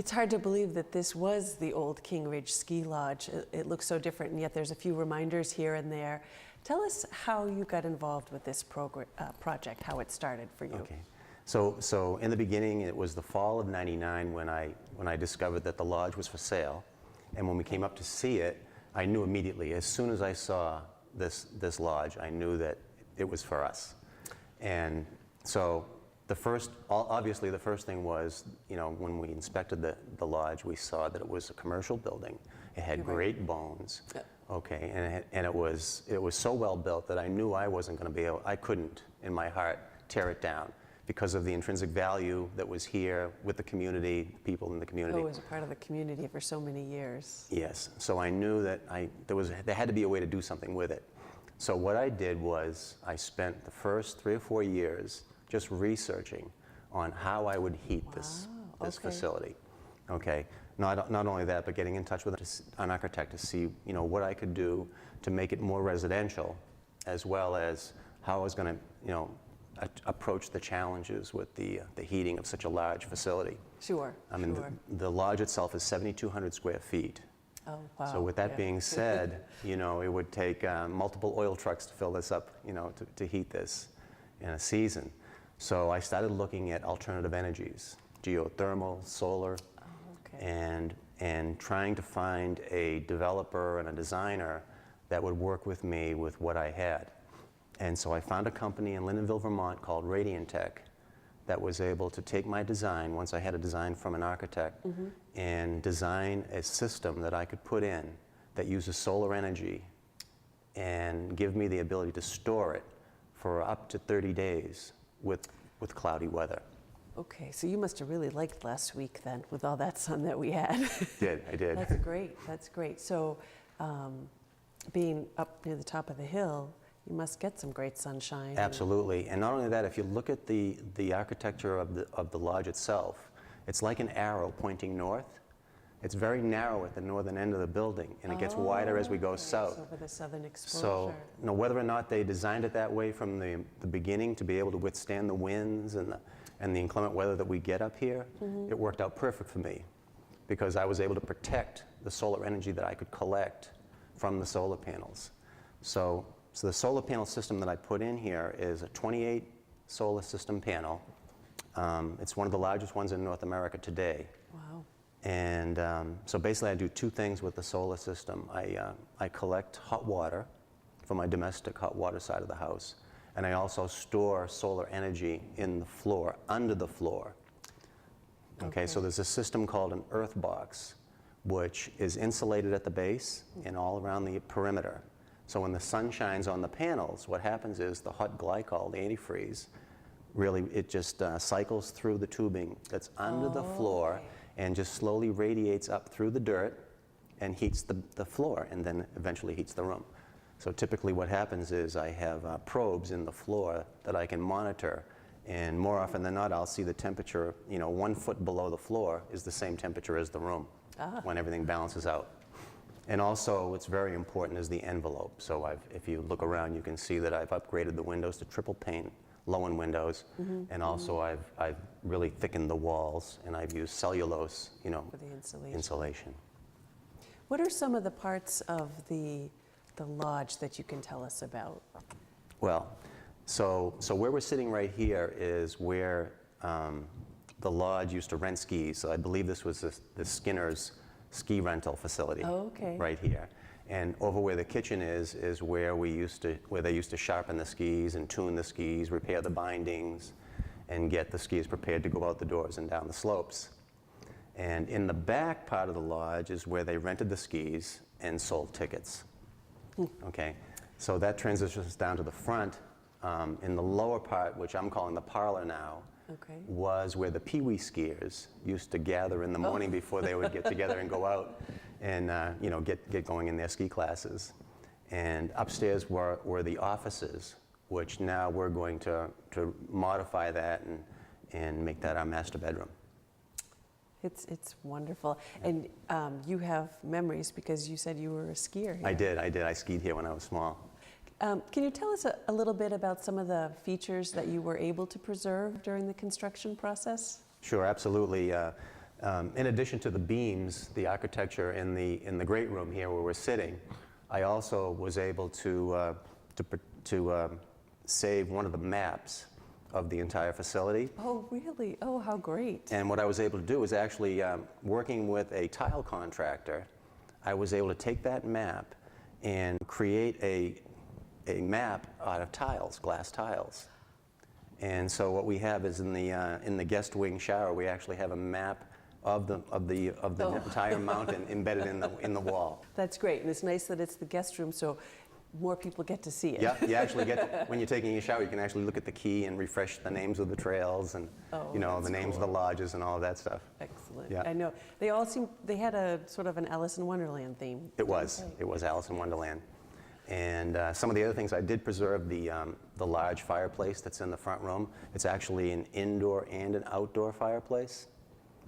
It's hard to believe that this was the old King Ridge Ski Lodge. It looks so different, and yet there's a few reminders here and there. Tell us how you got involved with this project, how it started for you. Okay. So in the beginning, it was the fall of '99 when I discovered that the lodge was for sale. And when we came up to see it, I knew immediately, as soon as I saw this lodge, I knew that it was for us. And so obviously the first thing was, when we inspected the lodge, we saw that it was a commercial building. It had great bones, okay, and it was so well built that I knew I wasn't going to be able, I couldn't, in my heart, tear it down because of the intrinsic value that was here with the community, people in the community. Oh, it was a part of the community for so many years. Yes, so I knew that there had to be a way to do something with it. So what I did was I spent the first 3 or 4 years just researching on how I would heat this facility. Okay, not only that, but getting in touch with an architect to see what I could do to make it more residential, as well as how I was going to approach the challenges with the heating of such a large facility. Sure. I mean, the lodge itself is 7,200 square feet. Oh, wow. So with that being said, it would take multiple oil trucks to fill this up, to heat this in a season. So I started looking at alternative energies, geothermal, solar, and trying to find a developer and a designer that would work with me with what I had. And so I found a company in Lyndonville, Vermont called Radiant Tech that was able to take my design, once I had a design from an architect, and design a system that I could put in that uses solar energy and give me the ability to store it for up to 30 days with cloudy weather. Okay, so you must have really liked last week then, with all that sun that we had. I did. That's great, that's great. So being up near the top of the hill, you must get some great sunshine. Absolutely, and not only that, if you look at the architecture of the lodge itself, it's like an arrow pointing north. It's very narrow at the northern end of the building, and it gets wider as we go south. So for the southern exposure. So, whether or not they designed it that way from the beginning to be able to withstand the winds and the inclement weather that we get up here, it worked out perfect for me because I was able to protect the solar energy that I could collect from the solar panels. So the solar panel system that I put in here is a 28 solar system panel. It's one of the largest ones in North America today. Wow. And so basically I do 2 things with the solar system. I collect hot water for my domestic hot water side of the house, and I also store solar energy in the floor, under the floor. Okay, so there's a system called an earth box, which is insulated at the base and all around the perimeter. So when the sun shines on the panels, what happens is the hot glycol, the antifreeze, really it just cycles through the tubing that's under the floor and just slowly radiates up through the dirt and heats the floor and then eventually heats the room. So typically what happens is I have probes in the floor that I can monitor, and more often than not I'll see the temperature, 1 foot below the floor is the same temperature as the room when everything balances out. And also what's very important is the envelope. So if you look around, you can see that I've upgraded the windows to triple pane low-end windows, and also I've really thickened the walls, and I've used cellulose, for the insulation. What are some of the parts of the lodge that you can tell us about? Well, so where we're sitting right here is where the lodge used to rent skis. So I believe this was the Skinner's ski rental facility right here. And over where the kitchen is where they used to sharpen the skis and tune the skis, repair the bindings, and get the skis prepared to go out the doors and down the slopes. And in the back part of the lodge is where they rented the skis and sold tickets. Okay, so that transitions down to the front. In the lower part, which I'm calling the parlor now, was where the Pee Wee skiers used to gather in the morning before they would get together and go out and get going in their ski classes. And upstairs were the offices, which now we're going to modify that and make that our master bedroom. It's wonderful. And you have memories because you said you were a skier here. I did. I skied here when I was small. Can you tell us a little bit about some of the features that you were able to preserve during the construction process? Sure, absolutely. In addition to the beams, the architecture in the great room here where we're sitting, I also was able to save one of the maps of the entire facility. Oh, really? Oh, how great. And what I was able to do is actually, working with a tile contractor, I was able to take that map and create a map out of tiles, glass tiles. And so what we have is in the guest wing shower, we actually have a map of the entire mountain embedded in the wall. That's great, and it's nice that it's the guest room, so more people get to see it. Yeah, you actually get when you're taking a shower, you can actually look at the key and refresh the names of the trails and the names of the lodges and all of that stuff. Excellent. Yeah. I know they had a sort of an Alice in Wonderland theme. It was Alice in Wonderland. And some of the other things, I did preserve the large fireplace that's in the front room. It's actually an indoor and an outdoor fireplace.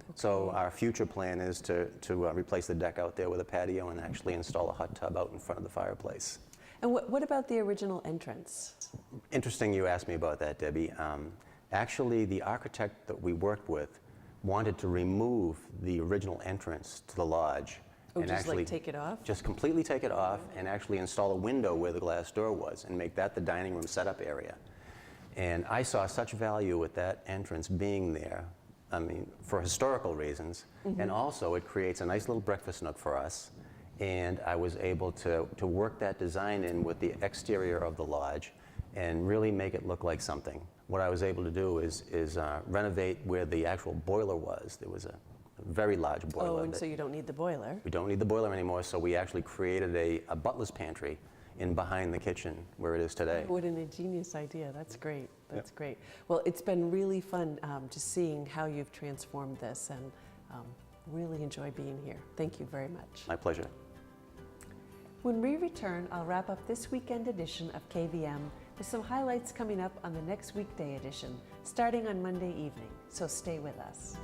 Okay. So our future plan is to replace the deck out there with a patio and actually install a hot tub out in front of the fireplace. And what about the original entrance? Interesting you asked me about that, Debbie. Actually, the architect that we worked with wanted to remove the original entrance to the lodge. Oh, and just actually like take it off? Just completely take it off and actually install a window where the glass door was and make that the dining room setup area. And I saw such value with that entrance being there, I mean, for historical reasons, and also it creates a nice little breakfast nook for us. And I was able to work that design in with the exterior of the lodge and really make it look like something. What I was able to do is renovate where the actual boiler was. There was a very large boiler. Oh, and so you don't need the boiler. We don't need the boiler anymore, so we actually created a butler's pantry in behind the kitchen where it is today. What an ingenious idea. That's great. That's great. Well, it's been really fun just seeing how you've transformed this, and really enjoy being here. Thank you very much. My pleasure. When we return, I'll wrap up this weekend edition of KVM with some highlights coming up on the next weekday edition, starting on Monday evening. So stay with us.